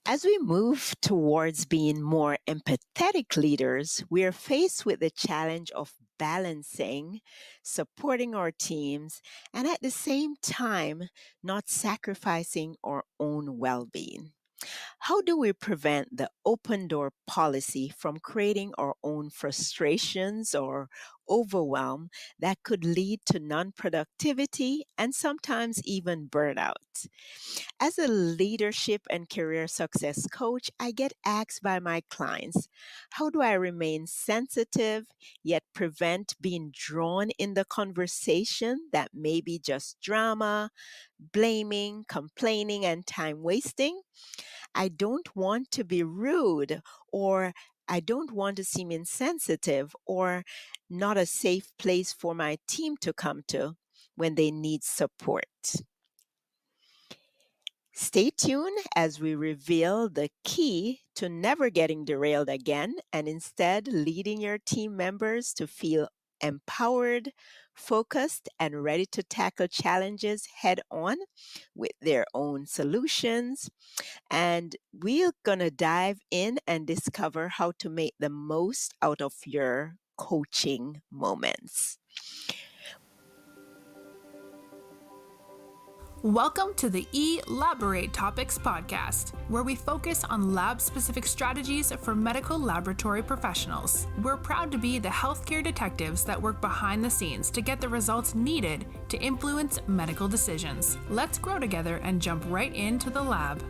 As we move towards being more empathetic leaders, we are faced with the challenge of balancing, supporting our teams, and at the same time, not sacrificing our own well being. How do we prevent the open door policy from creating our own frustrations or overwhelm that could lead to non productivity and sometimes even burnout? As a leadership and career success coach, I get asked by my clients, how do I remain sensitive yet prevent being drawn in the conversation that may be just drama, blaming, complaining, and time wasting? I don't want to be rude, or I don't want to seem insensitive or not a safe place for my team to come to when they need support. Stay tuned as we reveal the key to never getting derailed again and instead leading your team members to feel empowered, focused, and ready to tackle challenges head on with their own solutions. And we're going to dive in and discover how to make the most out of your coaching moments. Welcome to the Elaborate Topics podcast, where we focus on lab-specific strategies for medical laboratory professionals. We're proud to be the healthcare detectives that work behind the scenes to get the results needed to influence medical decisions. Let's grow together and jump right into the lab.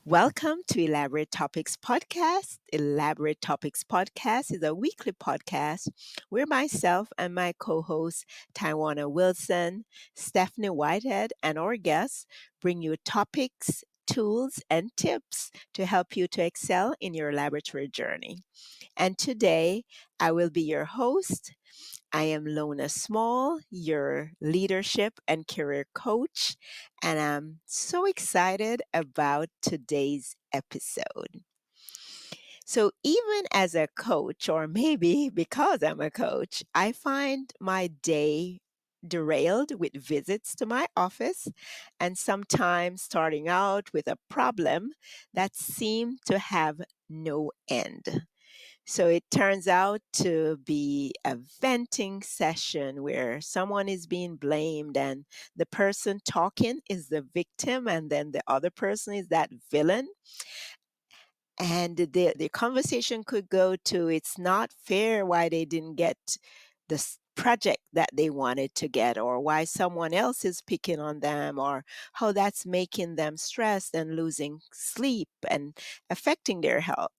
Welcome to Elaborate Topics Podcast. Elaborate Topics Podcast is a weekly podcast where myself and my co-hosts, Tawana Wilson, Stephanie Whitehead, and our guests bring you topics, tools, and tips to help you to excel in your laboratory journey. And today, I will be your host. I am Lona Small, your leadership and career coach, and I'm so excited about today's episode. So, even as a coach, or maybe because I'm a coach, I find my day derailed with visits to my office and sometimes starting out with a problem that seemed to have no end. So it turns out to be a venting session where someone is being blamed and the person talking is the victim and then the other person is that villain. And the conversation could go to it's not fair why they didn't get the project that they wanted to get, or why someone else is picking on them, or how that's making them stressed and losing sleep and affecting their health.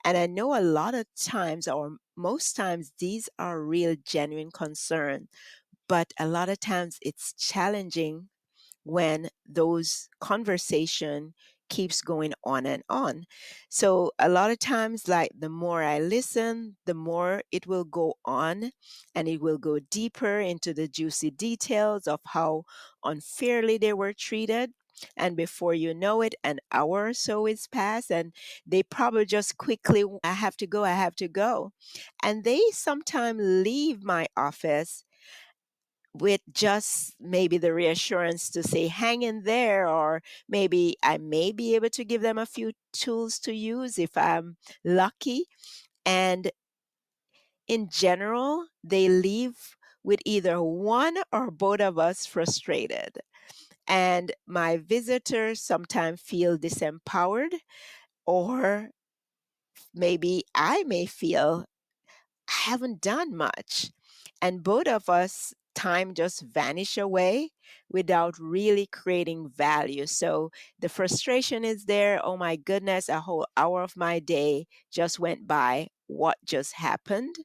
And I know a lot of times, or most times, these are real, genuine concern. But a lot of times it's challenging when those conversation keeps going on and on. So a lot of times, like the more I listen, the more it will go on and it will go deeper into the juicy details of how unfairly they were treated. And before you know it, an hour or so is passed, and they probably just quickly, I have to go, I have to go. And they sometimes leave my office with just maybe the reassurance to say, hang in there, or maybe I may be able to give them a few tools to use if I'm lucky. And in general, they leave with either one or both of us frustrated. And my visitors sometimes feel disempowered, or maybe I may feel I haven't done much. And both of us, time just vanish away without really creating value. So the frustration is there. Oh my goodness, a whole hour of my day just went by. What just happened?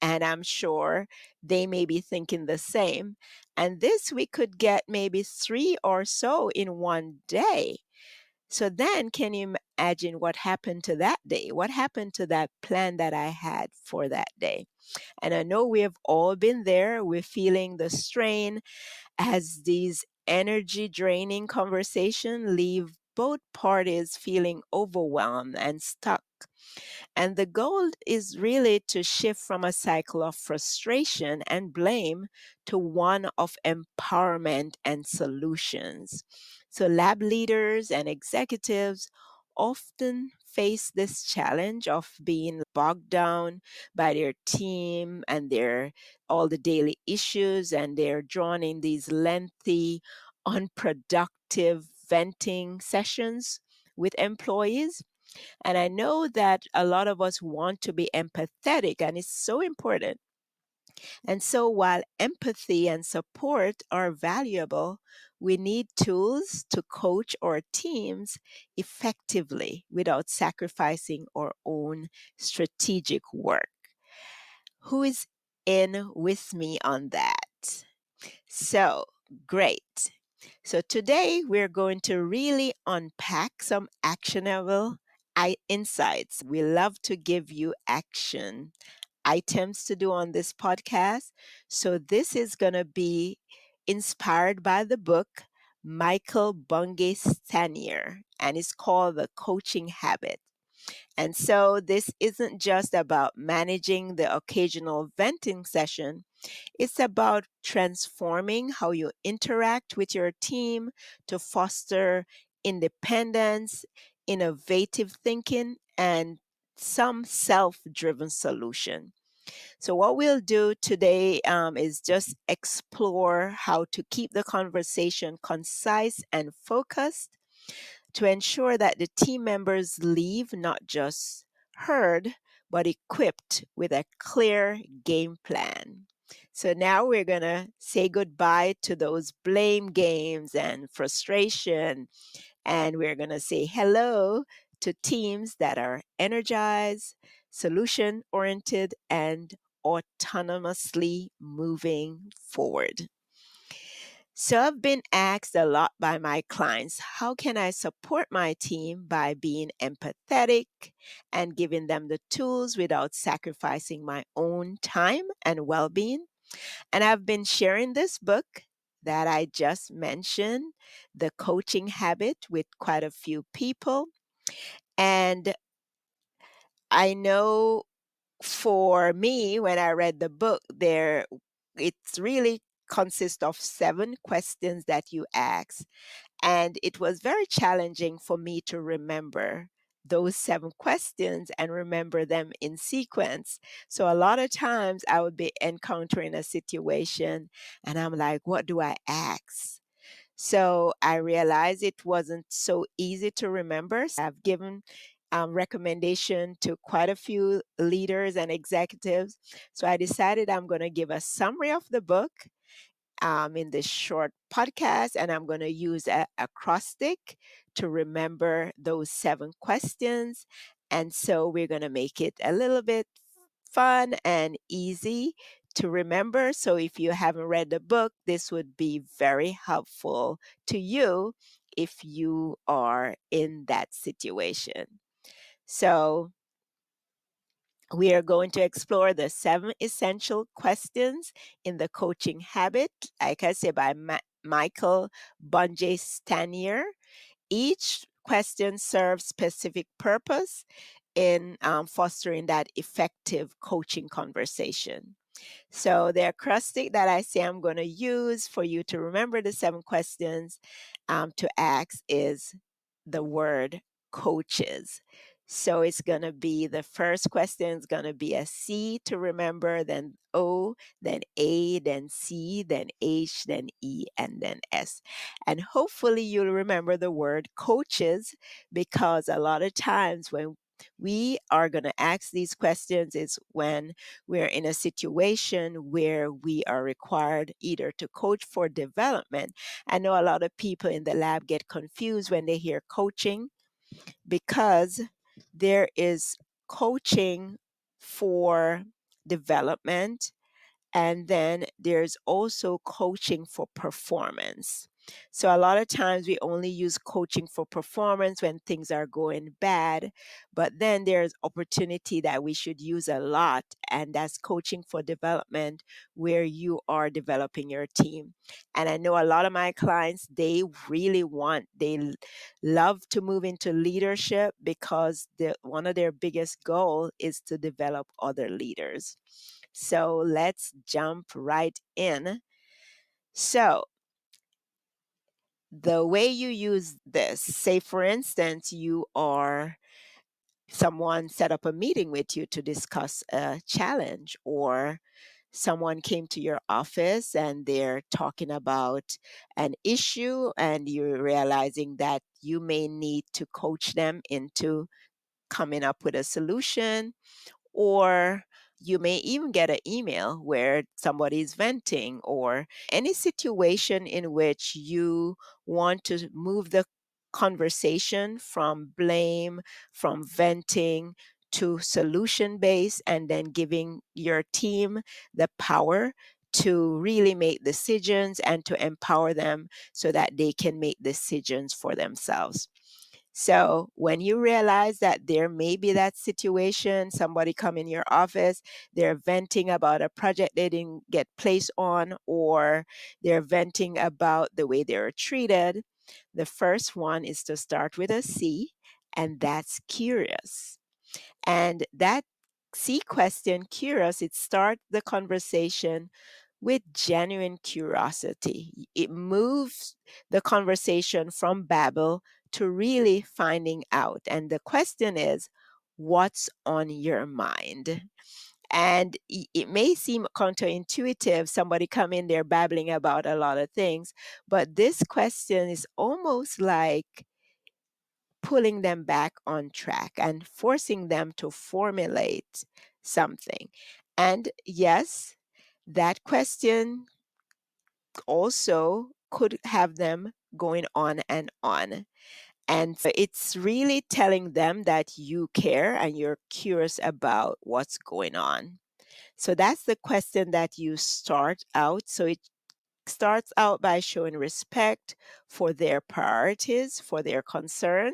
And I'm sure they may be thinking the same. And this we could get maybe three or so in one day. So then, can you imagine what happened to that day? What happened to that plan that I had for that day? And I know we have all been there. We're feeling the strain as these energy draining conversations leave both parties feeling overwhelmed and stuck. And the goal is really to shift from a cycle of frustration and blame to one of empowerment and solutions. So, lab leaders and executives often face this challenge of being bogged down by their team and their all the daily issues, and they're drawn in these lengthy, unproductive venting sessions with employees. And I know that a lot of us want to be empathetic, and it's so important. And so, while empathy and support are valuable, we need tools to coach our teams effectively without sacrificing our own strategic work. Who is in with me on that? So, great. So, today we're going to really unpack some actionable insights. We love to give you action items to do on this podcast. So, this is going to be inspired by the book Michael Bungay Stanier, and it's called The Coaching Habit. And so, this isn't just about managing the occasional venting session, it's about transforming how you interact with your team to foster independence, innovative thinking, and some self driven solution. So, what we'll do today is just explore how to keep the conversation concise and focused to ensure that the team members leave not just heard, but equipped with a clear game plan. So now we're going to say goodbye to those blame games and frustration, and we're going to say hello to teams that are energized, solution oriented, and autonomously moving forward. So I've been asked a lot by my clients, how can I support my team by being empathetic and giving them the tools without sacrificing my own time and well-being? And I've been sharing this book that I just mentioned, The Coaching Habit, with quite a few people. And I know for me, when I read the book, it's really consists of 7 questions that you ask, and it was very challenging for me to remember those 7 questions and remember them in sequence. So a lot of times I would be encountering a situation and I'm like, what do I ask? So I realized it wasn't so easy to remember. So I've given recommendation to quite a few leaders and executives. So I decided I'm going to give a summary of the book in this short podcast, and I'm going to use a acrostic to remember those 7 questions. And so we're going to make it a little bit fun and easy to remember. So if you haven't read the book, this would be very helpful to you if you are in that situation. So we are going to explore the 7 essential questions in the coaching habit, like I say, by Michael Bungay Stanier. Each question serves specific purpose in fostering that effective coaching conversation. So the acrostic that I say I'm going to use for you to remember the 7 questions to ask is the word coaches. So it's going to be the first question is going to be a C to remember, then O, then A, then C, then H, then E, and then S. And hopefully you'll remember the word coaches, because a lot of times when we are going to ask these questions is when we're in a situation where we are required either to coach for development. I know a lot of people in the lab get confused when they hear coaching, because there is coaching for development, and then there's also coaching for performance. So a lot of times we only use coaching for performance when things are going bad, but then there's opportunity that we should use a lot, and that's coaching for development, where you are developing your team. And I know a lot of my clients, they love to move into leadership, because one of their biggest goal is to develop other leaders. So let's jump right in. So, the way you use this, say for instance, someone set up a meeting with you to discuss a challenge, or someone came to your office and they're talking about an issue, and you're realizing that you may need to coach them into coming up with a solution, or you may even get an email where somebody's venting, or any situation in which you want to move the conversation from blame, from venting, to solution based, and then giving your team the power to really make decisions and to empower them so that they can make decisions for themselves. So when you realize that there may be that situation, somebody come in your office, they're venting about a project they didn't get placed on, or they're venting about the way they were treated, the first one is to start with a C, and that's curious. And that C question, curious, it starts the conversation with genuine curiosity. It moves the conversation from babble to really finding out. And the question is, what's on your mind? And it may seem counterintuitive, somebody come in there babbling about a lot of things, but this question is almost like pulling them back on track and forcing them to formulate something. And yes, that question also could have them going on and on. And so it's really telling them that you care and you're curious about what's going on. So that's the question that you start out. So it starts out by showing respect for their priorities, for their concern.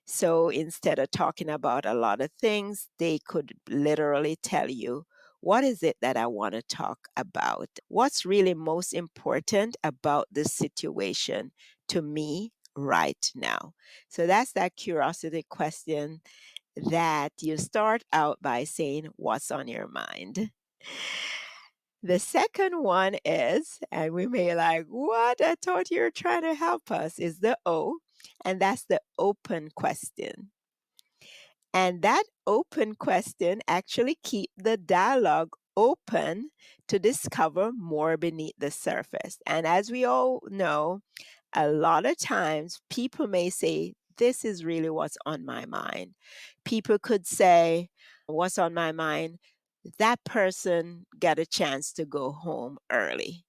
So instead of talking about a lot of things, they could literally tell you, what is it that I want to talk about? What's really most important about this situation to me right now? So that's that curiosity question that you start out by saying, what's on your mind? The second one is, and we may like, what? I thought you were trying to help us, is the O, and that's the open question. And that open question actually keep the dialogue open to discover more beneath the surface. And as we all know, a lot of times people may say, this is really what's on my mind. People could say, what's on my mind? That person got a chance to go home early.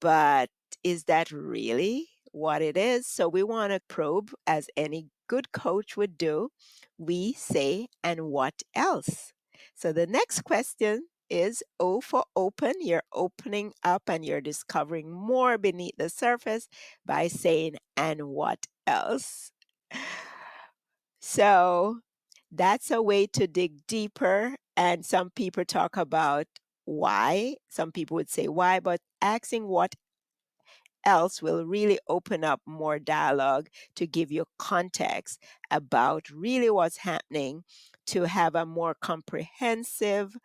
But is that really what it is? So we want to probe, as any good coach would do. We say, and what else? So the next question is O for open. You're opening up and you're discovering more beneath the surface by saying, and what else? So that's a way to dig deeper. And some people talk about why. Some people would say why, but asking what else will really open up more dialogue to give you context about really what's happening, to have a more comprehensive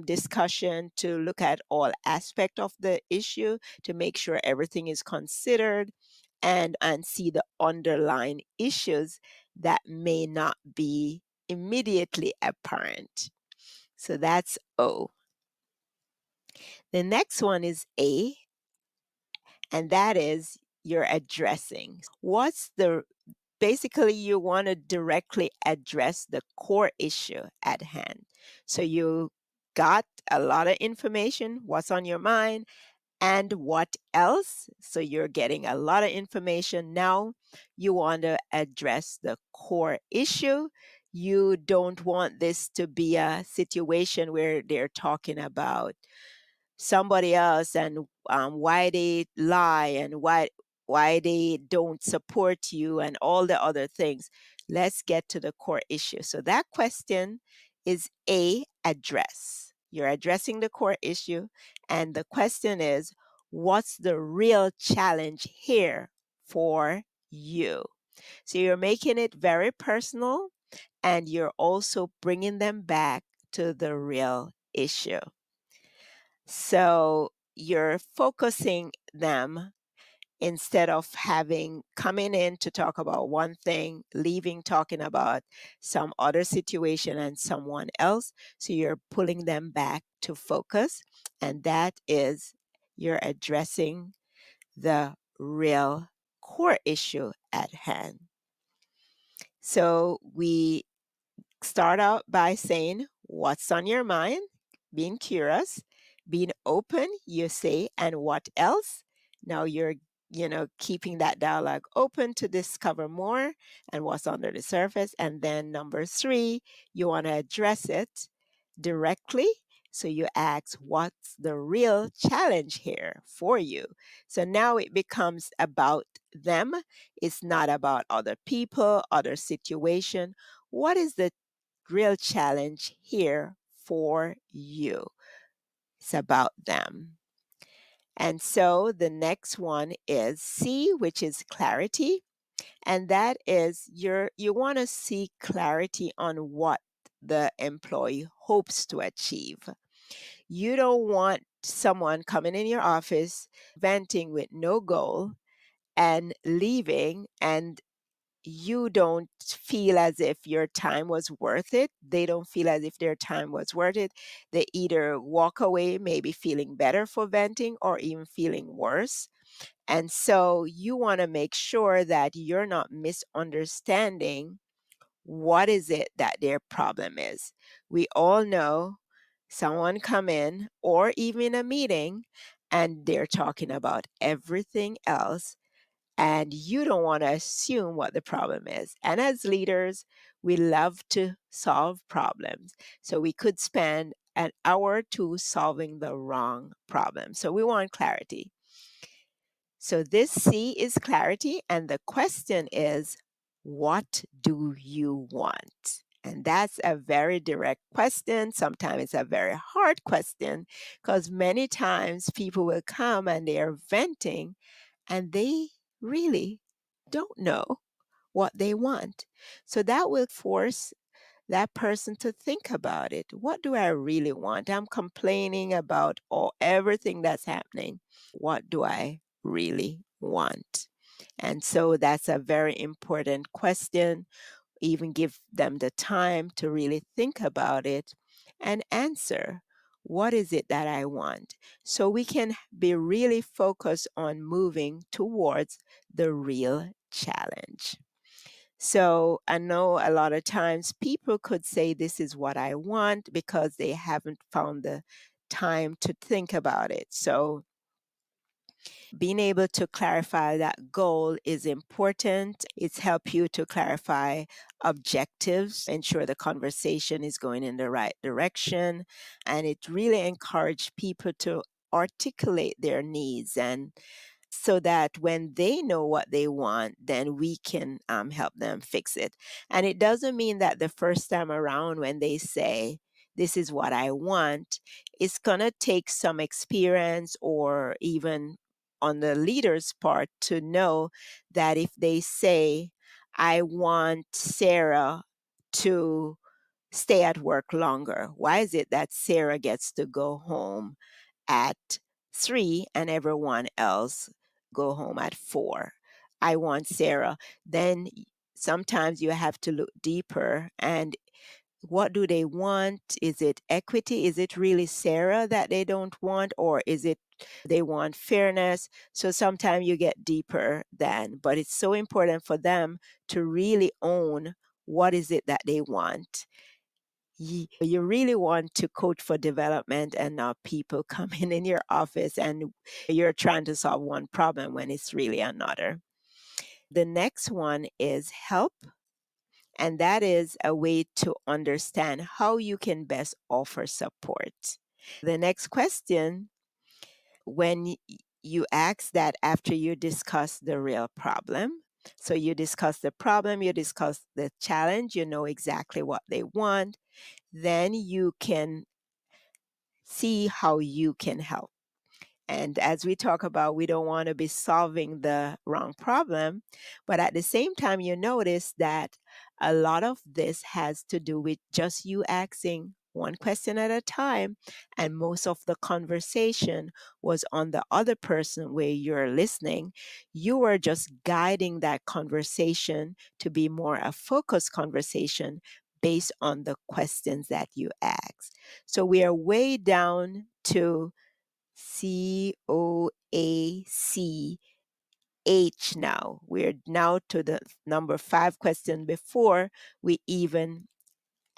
discussion, to look at all aspect of the issue, to make sure everything is considered, and see the underlying issues that may not be immediately apparent. So that's O. The next one is A, and that is you're addressing. What's the basically you want to directly address the core issue at hand. So you got a lot of information, what's on your mind, and what else? So you're getting a lot of information. Now you want to address the core issue. You don't want this to be a situation where they're talking about somebody else, and why they lie, and why they don't support you, and all the other things. Let's get to the core issue. So that question is A, address. You're addressing the core issue, and the question is, what's the real challenge here for you? So you're making it very personal, and you're also bringing them back to the real issue. So you're focusing them instead of having coming in to talk about one thing, leaving talking about some other situation and someone else. So you're pulling them back to focus, and that is you're addressing the real core issue at hand. So we start out by saying what's on your mind, being curious, being open, you say, and what else? Now you're, keeping that dialogue open to discover more and what's under the surface. And then number three, you want to address it directly. So you ask, what's the real challenge here for you? So now it becomes about them. It's not about other people, other situation. What is the real challenge here for you? It's about them. And so the next one is C, which is clarity. And that is you want to seek clarity on what the employee hopes to achieve. You don't want someone coming in your office venting with no goal and leaving, and you don't feel as if your time was worth it. They don't feel as if their time was worth it. They either walk away, maybe feeling better for venting or even feeling worse. And so you want to make sure that you're not misunderstanding what is it that their problem is. We all know someone come in or even a meeting and they're talking about everything else, and you don't want to assume what the problem is. And as leaders, we love to solve problems. So we could spend an hour or two solving the wrong problem. So we want clarity. So this C is clarity. And the question is, what do you want? And that's a very direct question. Sometimes it's a very hard question because many times people will come and they are venting and they really don't know what they want. So that will force that person to think about it. What do I really want? I'm complaining about everything that's happening. What do I really want? And so that's a very important question. Even give them the time to really think about it and answer. What is it that I want? So we can be really focused on moving towards the real challenge. So I know a lot of times people could say, this is what I want because they haven't found the time to think about it. So being able to clarify that goal is important. It's help you to clarify objectives, ensure the conversation is going in the right direction, and it really encourage people to articulate their needs, and so that when they know what they want, then we can help them fix it. And it doesn't mean that the first time around when they say, this is what I want, it's going to take some experience or even on the leader's part to know that if they say, I want Sarah to stay at work longer, why is it that Sarah gets to go home at 3 and everyone else go home at 4? I want Sarah. Then sometimes you have to look deeper and what do they want? Is it equity? Is it really Sarah that they don't want? Or is it they want fairness? So sometimes you get deeper then, but it's so important for them to really own what is it that they want. You really want to coach for development and not people coming in your office and you're trying to solve one problem when it's really another. The next one is help. And that is a way to understand how you can best offer support. The next question, when you ask that after you discuss the real problem, so you discuss the problem, you discuss the challenge, you know exactly what they want, then you can see how you can help. And as we talk about, we don't want to be solving the wrong problem. But at the same time, you notice that a lot of this has to do with just you asking, one question at a time, and most of the conversation was on the other person where you're listening. You are just guiding that conversation to be more a focused conversation based on the questions that you ask. So we are way down to COACH now. We're now to the number 5 question before we even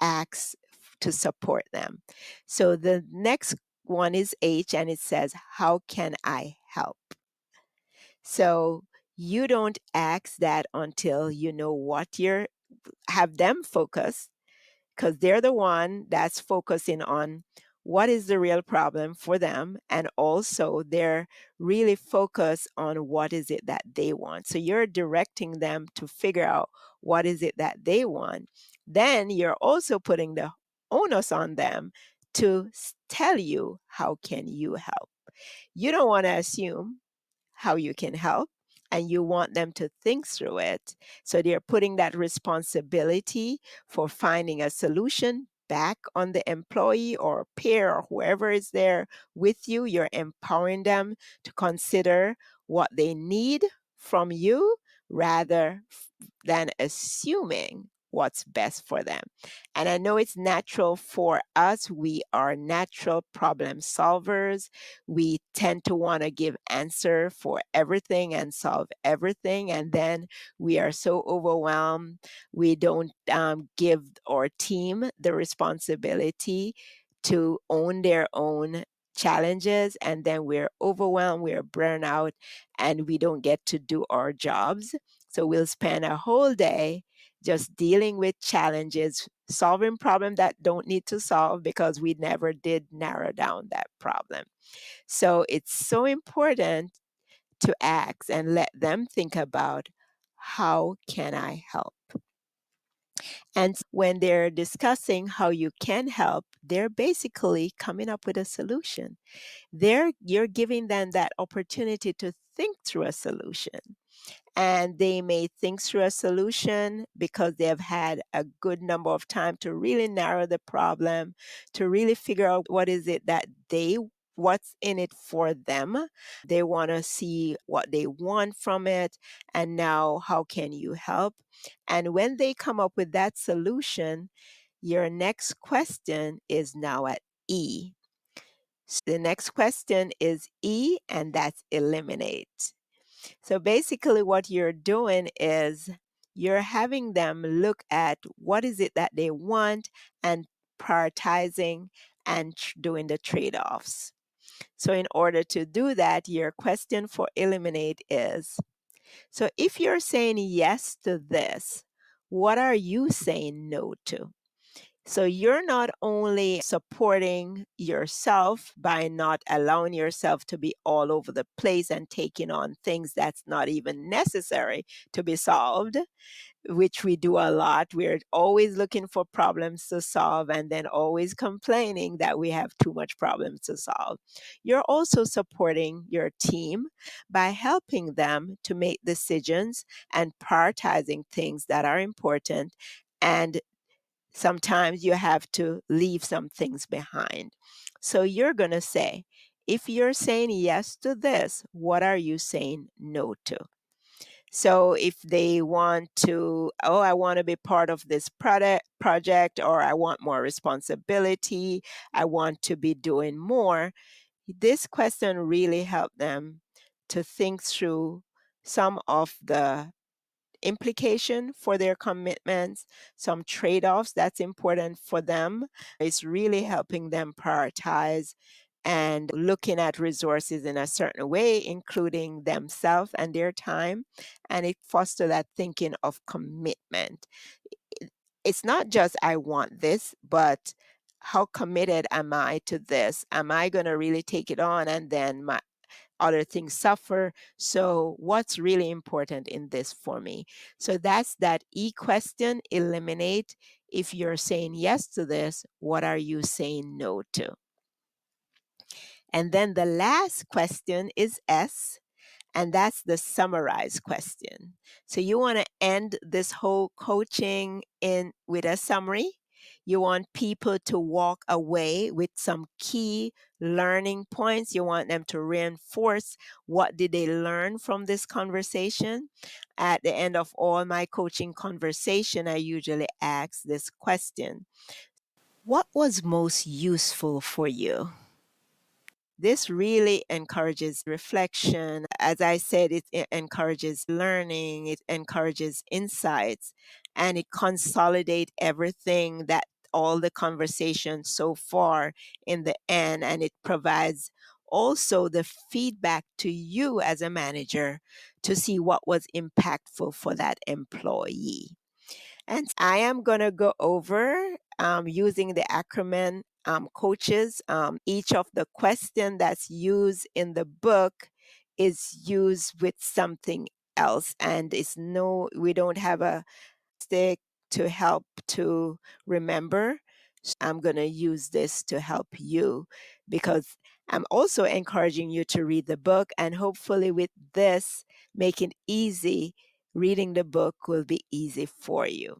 ask to support them. So the next one is H, and it says, how can I help? So you don't ask that until you know what you're have them focus, because they're the one that's focusing on what is the real problem for them, and also they're really focused on what is it that they want. So you're directing them to figure out what is it that they want. Then you're also putting the onus on them to tell you how can you help. You don't want to assume how you can help, and you want them to think through it. So they're putting that responsibility for finding a solution back on the employee or peer or whoever is there with you. You're empowering them to consider what they need from you rather than assuming what's best for them. And I know it's natural for us. We are natural problem solvers. We tend to want to give answer for everything and solve everything. And then we are so overwhelmed. We don't give our team the responsibility to own their own challenges. And then we're overwhelmed, we're burned out, and we don't get to do our jobs. So we'll spend a whole day just dealing with challenges, solving problems that don't need to solve because we never did narrow down that problem. So it's so important to ask and let them think about, how can I help? And when they're discussing how you can help, they're basically coming up with a solution. You're giving them that opportunity to think through a solution, and they may think through a solution because they have had a good number of time to really narrow the problem, to really figure out what is it that what's in it for them. They want to see what they want from it, and now how can you help? And when they come up with that solution, your next question is now at E. The next question is E, and that's eliminate. So basically, what you're doing is you're having them look at what is it that they want and prioritizing and doing the trade offs. So, in order to do that, your question for eliminate is, so if you're saying yes to this, what are you saying no to? So you're not only supporting yourself by not allowing yourself to be all over the place and taking on things that's not even necessary to be solved, which we do a lot. We're always looking for problems to solve and then always complaining that we have too much problems to solve. You're also supporting your team by helping them to make decisions and prioritizing things that are important, and sometimes you have to leave some things behind. So you're going to say, if you're saying yes to this, what are you saying no to? So if they want to, oh, I want to be part of this project, or I want more responsibility, I want to be doing more, this question really helped them to think through some of the implication for their commitments, some trade-offs that's important for them. It's really helping them prioritize and looking at resources in a certain way, including themselves and their time. And it fosters that thinking of commitment. It's not just I want this, but how committed am I to this? Am I going to really take it on and then my other things suffer? So what's really important in this for me? So that's that E question, eliminate. If you're saying yes to this, what are you saying no to? And then the last question is S, and that's the summarize question. So you want to end this whole coaching in with a summary. You want people to walk away with some key learning points. You want them to reinforce what did they learn from this conversation. At the end of all my coaching conversation, I usually ask this question: what was most useful for you? This really encourages reflection. As I said, it encourages learning, it encourages insights, and it consolidates everything that all the conversation so far in the end, and it provides also the feedback to you as a manager to see what was impactful for that employee. And I am going to go over using the acronym coaches. Each of the question that's used in the book is used with something else, and it's no, we don't have a stick to help to remember. I'm going to use this to help you because I'm also encouraging you to read the book, and hopefully with this make it easy, reading the book will be easy for you.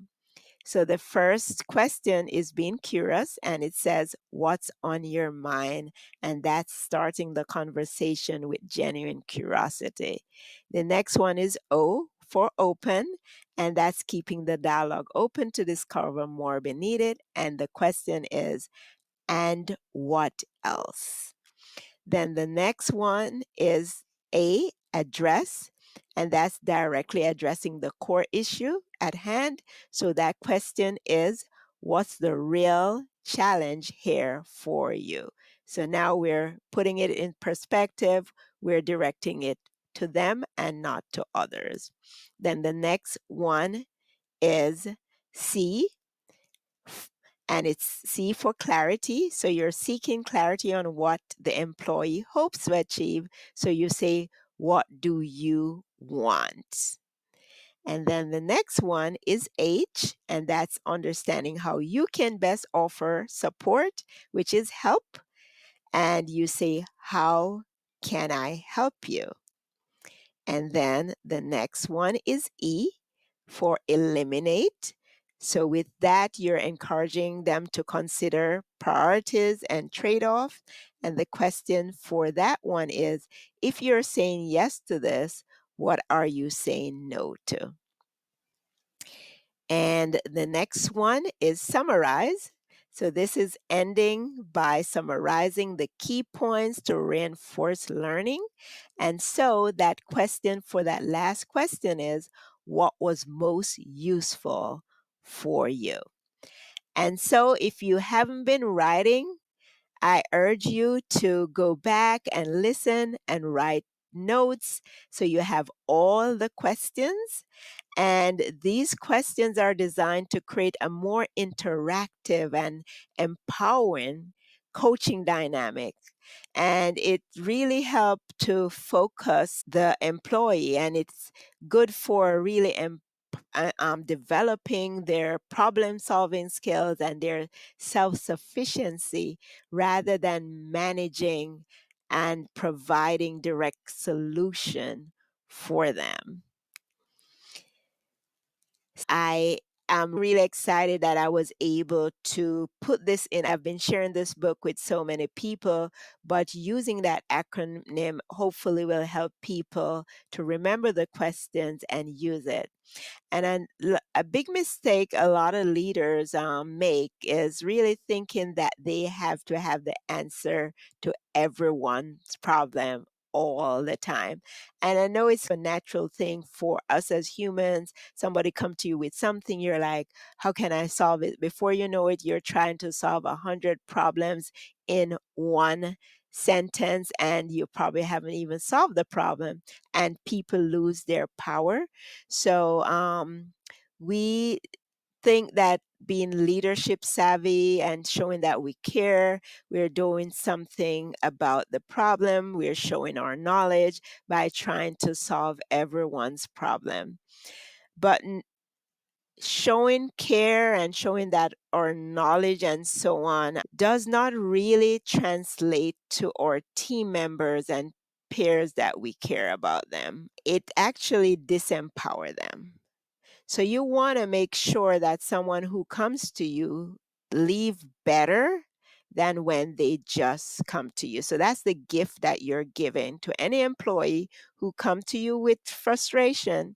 So the first question is being curious, and it says, what's on your mind? And that's starting the conversation with genuine curiosity. The next one is O for open, and that's keeping the dialogue open to discover more beneath it. And the question is, and what else? Then the next one is A, address, and that's directly addressing the core issue at hand. So that question is, what's the real challenge here for you? So now we're putting it in perspective, we're directing it to them and not to others. Then the next one is C, and it's C for clarity. So you're seeking clarity on what the employee hopes to achieve. So you say, what do you want? And then the next one is H, and that's understanding how you can best offer support, which is help. And you say, how can I help you? And then the next one is E for eliminate. So, with that, you're encouraging them to consider priorities and trade off. And the question for that one is, if you're saying yes to this, what are you saying no to? And the next one is summarize. So this is ending by summarizing the key points to reinforce learning. And so that question for that last question is, what was most useful for you? And so if you haven't been writing, I urge you to go back and listen and write notes so you have all the questions, and these questions are designed to create a more interactive and empowering coaching dynamic. And it really helped to focus the employee, and it's good for really developing their problem solving skills and their self sufficiency rather than managing and providing direct solution for them. I am really excited that I was able to put this in. I've been sharing this book with so many people, but using that acronym hopefully will help people to remember the questions and use it. And a big mistake a lot of leaders make is really thinking that they have to have the answer to everyone's problem all the time. And I know it's a natural thing for us as humans. Somebody come to you with something, you're like, how can I solve it? Before you know it, you're trying to solve 100 problems in one sentence, and you probably haven't even solved the problem, and people lose their power. So we think that being leadership savvy and showing that we care, we're doing something about the problem, we're showing our knowledge by trying to solve everyone's problem. But showing care and showing that our knowledge and so on does not really translate to our team members and peers that we care about them. It actually disempower them. So you want to make sure that someone who comes to you leave better than when they just come to you. So that's the gift that you're giving to any employee who come to you with frustration.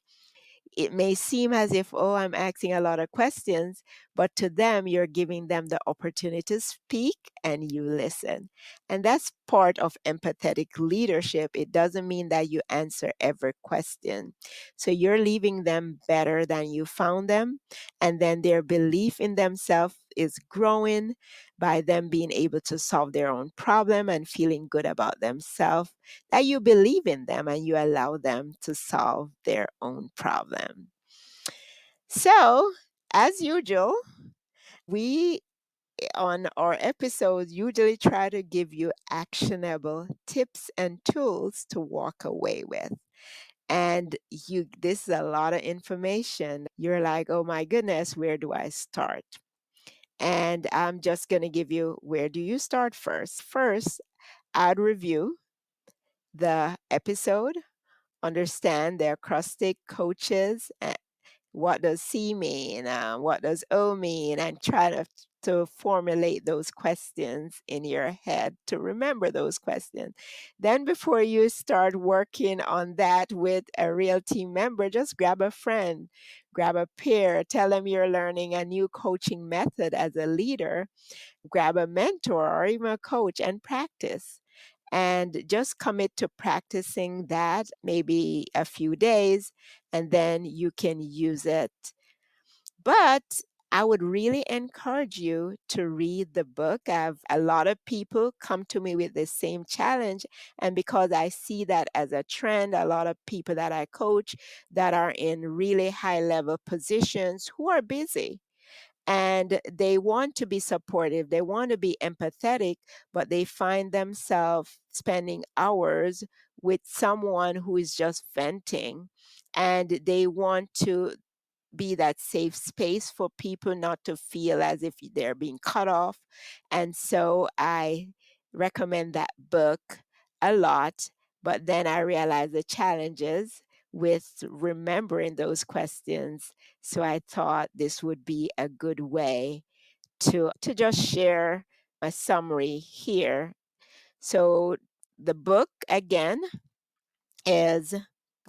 It may seem as if, oh, I'm asking a lot of questions, but to them, you're giving them the opportunity to speak and you listen. And that's part of empathetic leadership. It doesn't mean that you answer every question. So you're leaving them better than you found them. And then their belief in themselves is growing by them being able to solve their own problem and feeling good about themselves, that you believe in them and you allow them to solve their own problem. So, as usual, we on our episodes usually try to give you actionable tips and tools to walk away with. And this is a lot of information. You're like, oh my goodness, where do I start? And I'm just going to give you, where do you start first? First, I'd review the episode, understand the acrostic coaches. What does C mean? What does O mean? And try to formulate those questions in your head to remember those questions. Then, before you start working on that with a real team member, just grab a friend, grab a peer, tell them you're learning a new coaching method as a leader, grab a mentor or even a coach and practice, and just commit to practicing that maybe a few days, and then you can use it. But I would really encourage you to read the book. I've a lot of people come to me with the same challenge, and because I see that as a trend, a lot of people that I coach that are in really high level positions who are busy and they want to be supportive, they want to be empathetic, but they find themselves spending hours with someone who is just venting, and they want to be that safe space for people not to feel as if they're being cut off. And so I recommend that book a lot. But then I realized the challenges with remembering those questions. So I thought this would be a good way to just share a summary here. So the book again is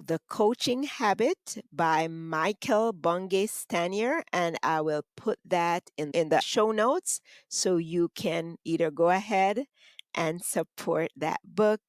The Coaching Habit by Michael Bungay Stanier, and I will put that in the show notes so you can either go ahead and support that book.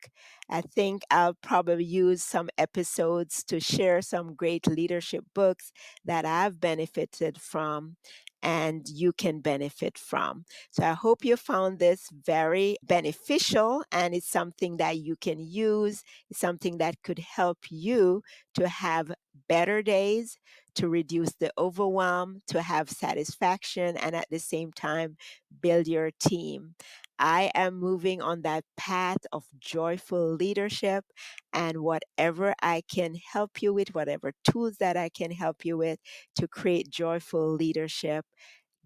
I think I'll probably use some episodes to share some great leadership books that I've benefited from and you can benefit from. So I hope you found this very beneficial and it's something that you can use, something that could help you to have better days, to reduce the overwhelm, to have satisfaction, and at the same time, build your team. I am moving on that path of joyful leadership, and whatever I can help you with, whatever tools that I can help you with to create joyful leadership,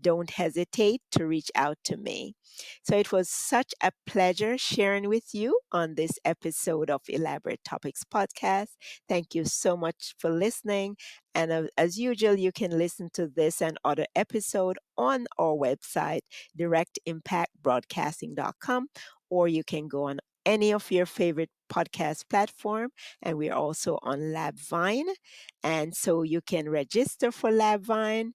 don't hesitate to reach out to me. So it was such a pleasure sharing with you on this episode of Elaborate Topics Podcast. Thank you so much for listening. And as usual, you can listen to this and other episode on our website, directimpactbroadcasting.com, or you can go on any of your favorite podcast platform, and we're also on LabVine, and so you can register for LabVine.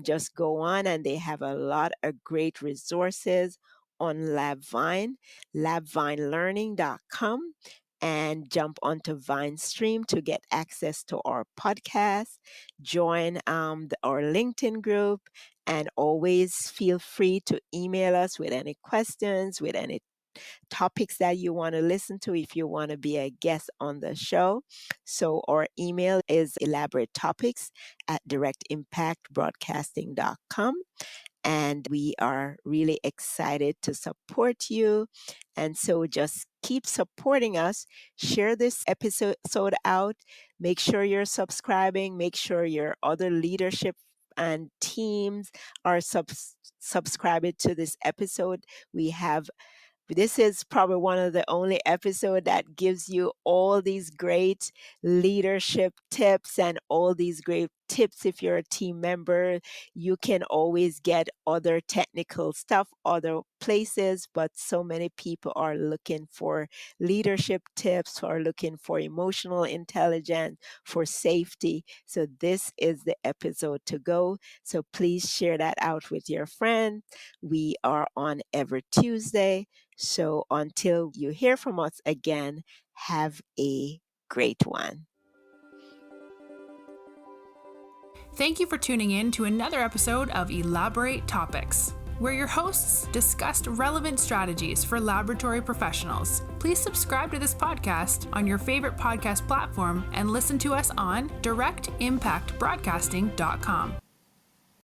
Just go on, and they have a lot of great resources on LabVine, labvinelearning.com, and jump onto VineStream to get access to our podcast. Join our LinkedIn group, and always feel free to email us with any questions, with any topics that you want to listen to if you want to be a guest on the show. So our email is elaboratetopics@directimpactbroadcasting.com. And we are really excited to support you. And so just keep supporting us. Share this episode out. Make sure you're subscribing. Make sure your other leadership and teams are subscribed to this episode. We have This is probably one of the only episode that gives you all these great leadership tips and all these great tips if you're a team member. You can always get other technical stuff, other places, but so many people are looking for leadership tips, are looking for emotional intelligence, for safety. So this is the episode to go. So please share that out with your friend. We are on every Tuesday. So until you hear from us again, have a great one. Thank you for tuning in to another episode of Elaborate Topics, where your hosts discussed relevant strategies for laboratory professionals. Please subscribe to this podcast on your favorite podcast platform and listen to us on directimpactbroadcasting.com.